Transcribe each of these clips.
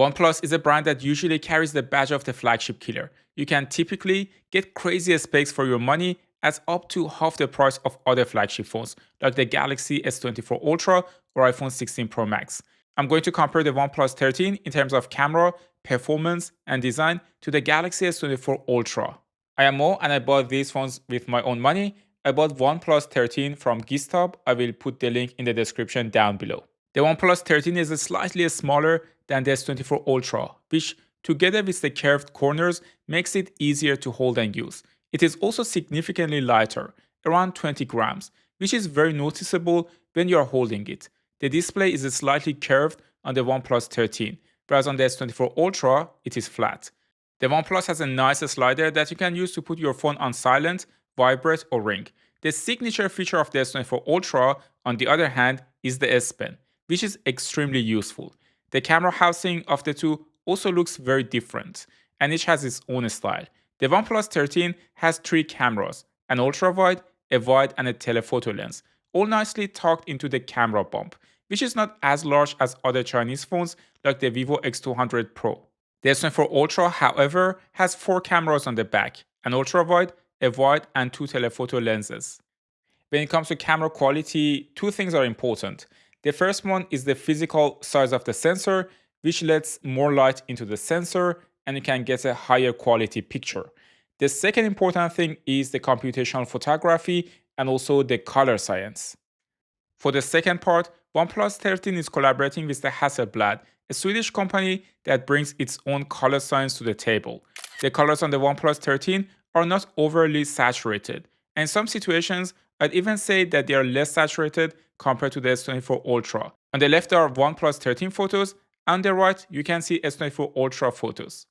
OnePlus is a brand that usually carries the badge of the flagship killer. You can typically get crazy specs for your money at up to half the price of other flagship phones like the Galaxy S24 Ultra or iPhone 16 Pro Max. I'm going to compare the OnePlus 13 in terms of camera, performance, and design to the Galaxy S24 Ultra. I am Mo and I bought these phones with my own money. I bought OnePlus 13 from Giztop. I will put the link in the description down below. The OnePlus 13 is slightly smaller than the S24 Ultra, which together with the curved corners makes it easier to hold and use. It is also significantly lighter, around 20 grams, which is very noticeable when you are holding it. The display is slightly curved on the OnePlus 13, whereas on the S24 Ultra, it is flat. The OnePlus has a nice slider that you can use to put your phone on silent, vibrate, or ring. The signature feature of the S24 Ultra, on the other hand, is the S Pen, which is extremely useful. The camera housing of the two also looks very different, and each has its own style. The OnePlus 13 has 3 cameras, an ultrawide, a wide, and a telephoto lens, all nicely tucked into the camera bump, which is not as large as other Chinese phones like the Vivo X200 Pro. The S24 Ultra, however, has 4 cameras on the back, an ultrawide, a wide, and 2 telephoto lenses. When it comes to camera quality, 2 things are important. The first one is the physical size of the sensor, which lets more light into the sensor and you can get a higher quality picture. The second important thing is the computational photography and also the color science. For the second part, OnePlus 13 is collaborating with the Hasselblad, a Swedish company that brings its own color science to the table. The colors on the OnePlus 13 are not overly saturated, and in some situations, I'd even say that they are less saturated compared to the S24 Ultra. On the left are OnePlus 13 photos, on the right you can see S24 Ultra photos.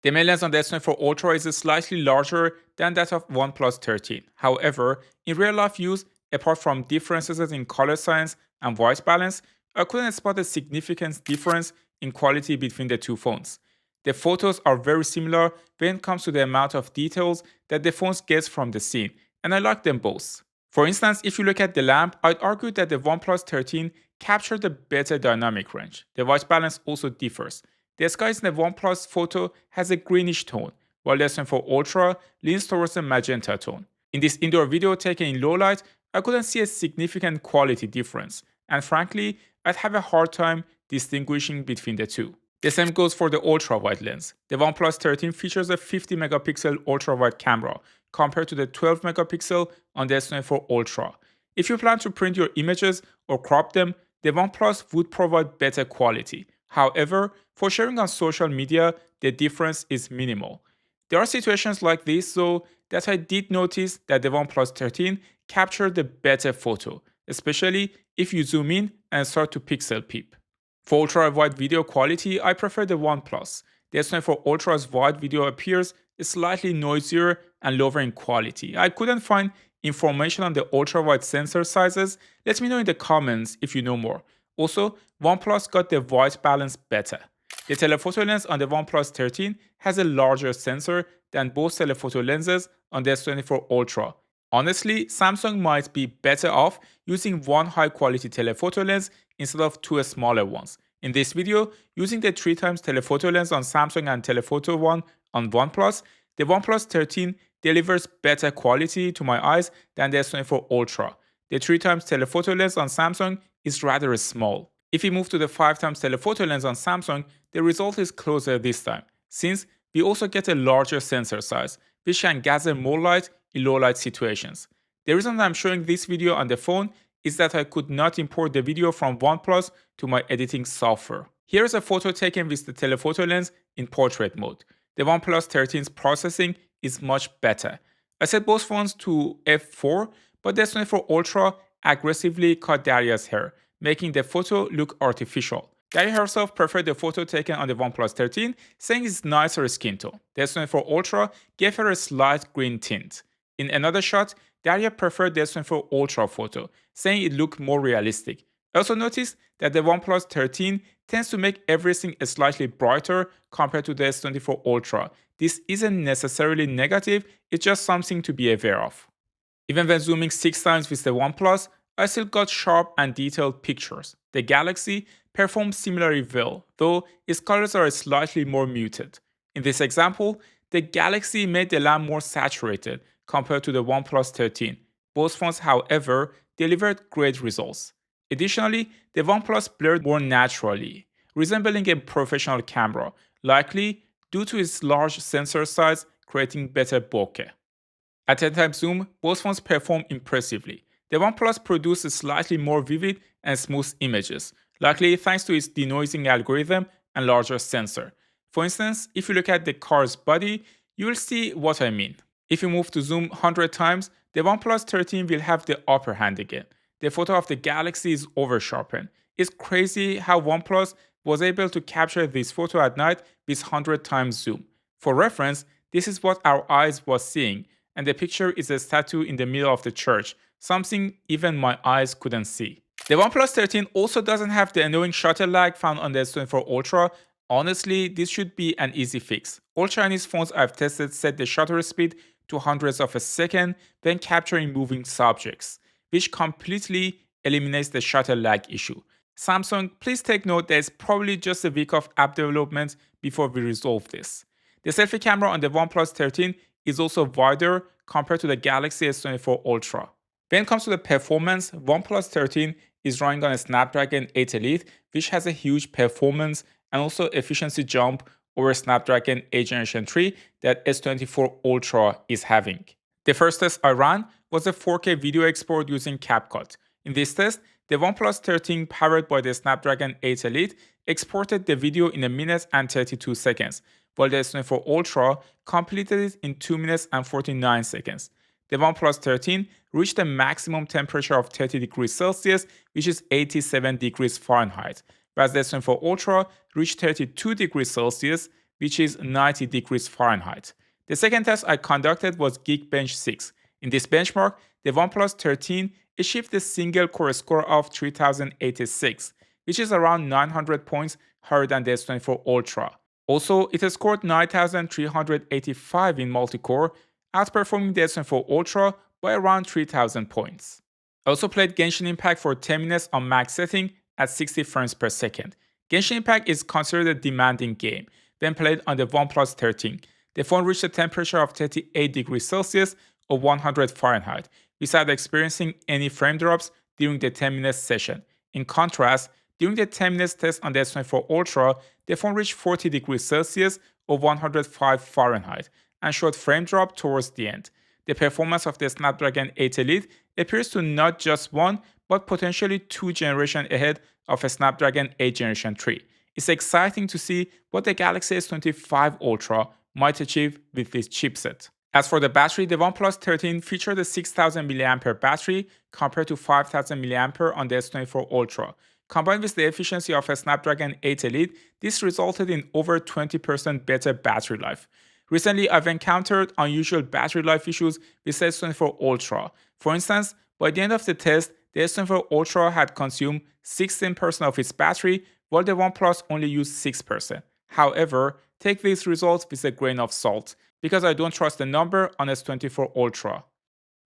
The main lens on the S24 Ultra is slightly larger than that of OnePlus 13. However, in real life use, apart from differences in color science and white balance, I couldn't spot a significant difference in quality between the two phones. The photos are very similar when it comes to the amount of details that the phones get from the scene, and I like them both. For instance, if you look at the lamp, I'd argue that the OnePlus 13 captured a better dynamic range. The white balance also differs. The skies in the OnePlus photo has a greenish tone, while the S24 Ultra leans towards a magenta tone. In this indoor video taken in low light, I couldn't see a significant quality difference, and frankly, I'd have a hard time distinguishing between the two. The same goes for the ultra-wide lens. The OnePlus 13 features a 50 megapixel ultra-wide camera compared to the 12 megapixel on the S24 Ultra. If you plan to print your images or crop them, the OnePlus would provide better quality. However, for sharing on social media, the difference is minimal. There are situations like this though that I did notice that the OnePlus 13 captured the better photo, especially if you zoom in and start to pixel peep. For ultra-wide video quality, I prefer the OnePlus. The S24 Ultra's wide video appears slightly noisier and lower in quality. I couldn't find information on the ultra-wide sensor sizes. Let me know in the comments if you know more. Also, OnePlus got the white balance better. The telephoto lens on the OnePlus 13 has a larger sensor than both telephoto lenses on the S24 Ultra. Honestly, Samsung might be better off using one high-quality telephoto lens instead of 2 smaller ones. In this video, using the 3x telephoto lens on Samsung and telephoto one on OnePlus, the OnePlus 13 delivers better quality to my eyes than the S24 Ultra. The 3x telephoto lens on Samsung is rather small. If we move to the 5x telephoto lens on Samsung, the result is closer this time, since we also get a larger sensor size, which can gather more light in low light situations. The reason I'm showing this video on the phone is that I could not import the video from OnePlus to my editing software. Here is a photo taken with the telephoto lens in portrait mode. The OnePlus 13's processing is much better. I set both phones to f4, but the S24 Ultra aggressively cut Daria's hair, making the photo look artificial. Daria herself preferred the photo taken on the OnePlus 13, saying it's nicer skin tone. The S24 Ultra gave her a slight green tint. In another shot, Daria preferred the S24 Ultra photo, saying it looked more realistic. I also noticed that the OnePlus 13 tends to make everything slightly brighter compared to the S24 Ultra. This isn't necessarily negative, it's just something to be aware of. Even when zooming 6 times with the OnePlus, I still got sharp and detailed pictures. The Galaxy performs similarly well, though its colors are slightly more muted. In this example, the Galaxy made the lamp more saturated compared to the OnePlus 13. Both phones, however, delivered great results. Additionally, the OnePlus blurred more naturally, resembling a professional camera, likely due to its large sensor size creating better bokeh. At 10x zoom, both phones perform impressively. The OnePlus produces slightly more vivid and smooth images, likely thanks to its denoising algorithm and larger sensor. For instance, if you look at the car's body, you will see what I mean. If you move to zoom 100 times, the OnePlus 13 will have the upper hand again. The photo of the Galaxy is over-sharpened. It's crazy how OnePlus was able to capture this photo at night with 100 times zoom. For reference, this is what our eyes was seeing, and the picture is a statue in the middle of the church, something even my eyes couldn't see. The OnePlus 13 also doesn't have the annoying shutter lag found on the S24 Ultra. Honestly, this should be an easy fix. All Chinese phones I've tested set the shutter speed to hundreds of a second when capturing moving subjects, which completely eliminates the shutter lag issue. Samsung, please take note that it's probably just a week of app development before we resolve this. The selfie camera on the OnePlus 13 is also wider compared to the Galaxy S24 Ultra. When it comes to the performance, OnePlus 13 is running on a Snapdragon 8 Elite, which has a huge performance and also efficiency jump over Snapdragon 8 Gen 3 that S24 Ultra is having. The first test I ran was a 4K video export using CapCut. In this test, the OnePlus 13 powered by the Snapdragon 8 Elite exported the video in 1 minute and 32 seconds, while the S24 Ultra completed it in 2 minutes and 49 seconds. The OnePlus 13 reached a maximum temperature of 30 degrees Celsius, which is 87 degrees Fahrenheit, whereas the S24 Ultra reached 32 degrees Celsius, which is 90 degrees Fahrenheit. The second test I conducted was Geekbench 6. In this benchmark, the OnePlus 13 achieved a single core score of 3086, which is around 900 points higher than the S24 Ultra. Also, it scored 9385 in multi-core, outperforming the S24 Ultra by around 3000 points. I also played Genshin Impact for 10 minutes on max setting at 60 frames per second. Genshin Impact is considered a demanding game when played on the OnePlus 13. The phone reached a temperature of 38 degrees Celsius or 100 Fahrenheit without experiencing any frame drops during the 10-minute session. In contrast, during the 10 minutes test on the S24 Ultra, the phone reached 40 degrees Celsius or 105 Fahrenheit and showed frame drop towards the end. The performance of the Snapdragon 8 Elite appears to not just one, but potentially 2 generations ahead of a Snapdragon 8 Gen 3. It's exciting to see what the Galaxy S25 Ultra might achieve with this chipset. As for the battery, the OnePlus 13 featured a 6000 mAh battery compared to 5000 mAh on the S24 Ultra. Combined with the efficiency of a Snapdragon 8 Elite, this resulted in over 20% better battery life. Recently, I've encountered unusual battery life issues with the S24 Ultra. For instance, by the end of the test, the S24 Ultra had consumed 16% of its battery, while the OnePlus only used 6%. However, take these results with a grain of salt, because I don't trust the number on S24 Ultra.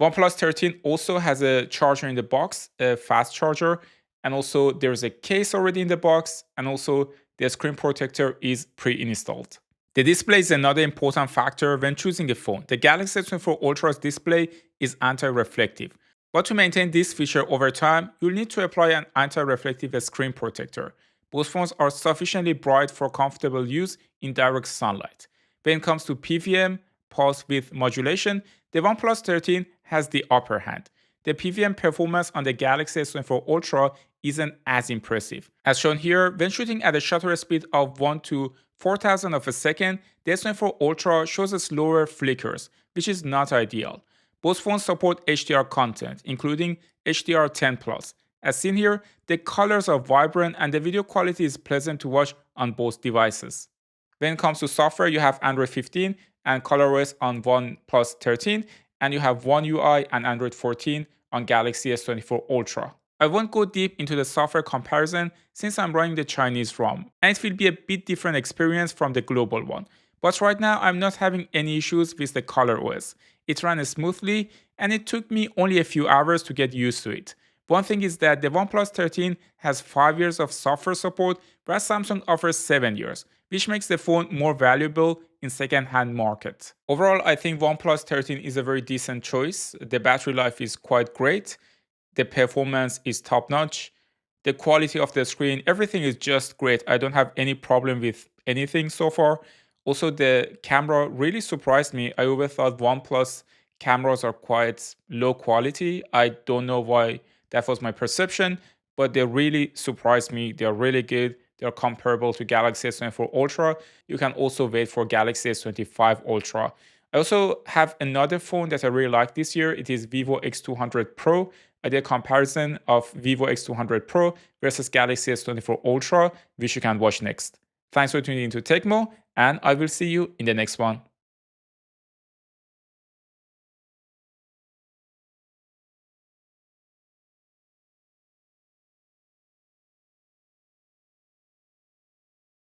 OnePlus 13 also has a charger in the box, a fast charger, and also there's a case already in the box, and also the screen protector is pre-installed. The display is another important factor when choosing a phone. The Galaxy S24 Ultra's display is anti-reflective, but to maintain this feature over time, you'll need to apply an anti-reflective screen protector. Both phones are sufficiently bright for comfortable use in direct sunlight. When it comes to PWM, pulse width modulation, the OnePlus 13 has the upper hand. The PWM performance on the Galaxy S24 Ultra isn't as impressive. As shown here, when shooting at a shutter speed of 1 to 4000 of a second, the S24 Ultra shows slower flickers, which is not ideal. Both phones support HDR content, including HDR10+. As seen here, the colors are vibrant and the video quality is pleasant to watch on both devices. When it comes to software, you have Android 15 and ColorOS on OnePlus 13, and you have OneUI and Android 14 on Galaxy S24 Ultra. I won't go deep into the software comparison since I'm running the Chinese ROM, and it will be a bit different experience from the global one. But right now, I'm not having any issues with the ColorOS. It ran smoothly, and it took me only a few hours to get used to it. One thing is that the OnePlus 13 has 5 years of software support, whereas Samsung offers 7 years, which makes the phone more valuable in second-hand market. Overall, I think OnePlus 13 is a very decent choice. The battery life is quite great. The performance is top-notch. The quality of the screen, everything is just great. I don't have any problem with anything so far. Also, the camera really surprised me. I always thought OnePlus cameras are quite low quality. I don't know why that was my perception, but they really surprised me. They're really good. They're comparable to Galaxy S24 Ultra. You can also wait for Galaxy S25 Ultra. I also have another phone that I really like this year. It is Vivo X200 Pro. I did a comparison of Vivo X200 Pro versus Galaxy S24 Ultra, which you can watch next. Thanks for tuning in to Tecmo, and I will see you in the next one.